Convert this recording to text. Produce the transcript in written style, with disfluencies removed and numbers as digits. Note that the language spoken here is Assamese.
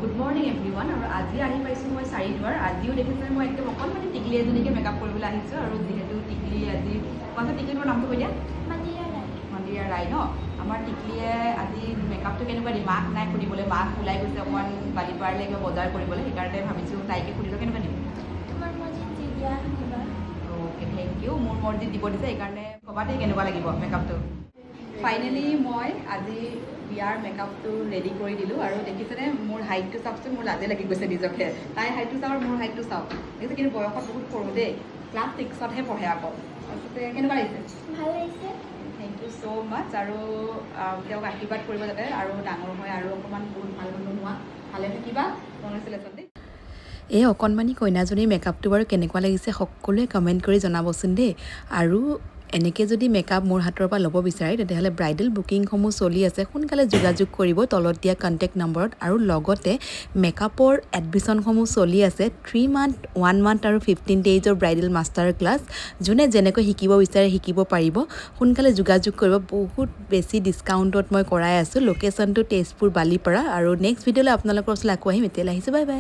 গুড মৰ্ণিং এভৰিৱান আৰু আজি আহি পাইছোঁ মই চাৰিদুৱাৰ আজিও দেখিছে মই একদম অকণমানি টিকলি এজনীকে মেকআপ কৰিবলৈ আহিছোঁ আৰু যিহেতু টিকলি আজি কোৱাচোন টিকলিটোৰ নামটো কৈ দিয়া মন্দিৰা ৰায় ন আমাৰ টিকলিয়ে আজি মেকআপটো কেনেকুৱা দিম মাক নাই সুধিবলৈ মাক ওলাই গৈছে অকণমান বালিপাৰালৈ কিবা বজাৰ কৰিবলৈ সেইকাৰণে ভাবিছোঁ তাইকে সুধিলোঁ কেনেকুৱা দিম অ'কে থেংক ইউ মোৰ মৰ্জিত দিব দিছে সেইকাৰণে ক'বা দেই কেনেকুৱা লাগিব মেকআপটো ফাইনেলি মই আজি বিয়াৰ মেকআপটো ৰেডি কৰি দিলোঁ আৰু দেখিছেনে মোৰ হাইটটো চাওকচোন মোৰ লাজে লাগি গৈছে নিজকে তাইৰ হাইটটো চাওঁ আৰু মোৰ হাইটটো চাওঁ দেখিছে কিন্তু বয়সত বহুত সৰু দেই ক্লাছ 6তহে পঢ়ে আকৌ তাৰপিছতে কেনেকুৱা লাগিছে ভাল লাগিছে থেংক ইউ ছ' মাছ আৰু তেওঁক আশীৰ্বাদ কৰিব যাতে আৰু ডাঙৰ হয় আৰু অকণমান বহুত ভাল মানুহ হোৱা ভালে থাকিবা কংগ্ৰেচুলেশ্যন দেই এই অকণমানি কইনাজনীৰ মেকআপটো বাৰু কেনেকুৱা লাগিছে সকলোৱে কমেণ্ট কৰি জনাবচোন দেই আৰু এনেকৈ যদি মেকআপ মোৰ হাতৰ পৰা ল'ব বিচাৰে তেতিয়াহ'লে ব্ৰাইডেল বুকিংসমূহ চলি আছে সোনকালে যোগাযোগ কৰিব তলত দিয়া কণ্টেক্ট নম্বৰত আৰু লগতে মেকআপৰ এডমিশ্যনসমূহ চলি আছে 3 মান্থ 1 মান্থ আৰু 15 ডেইজৰ ব্ৰাইডেল মাষ্টাৰ ক্লাছ যোনে যেনেকৈ শিকিব বিচাৰে শিকিব পাৰিব সোনকালে যোগাযোগ কৰিব বহুত বেছি ডিছকাউণ্টত মই কৰাই আছোঁ লোকেশ্যনটো তেজপুৰ বালিপাৰা আৰু নেক্সট ভিডিঅ'লৈ আপোনালোকৰ ওচৰলৈ আকৌ আহিম এতিয়ালৈ আহিছোঁ বাই বাই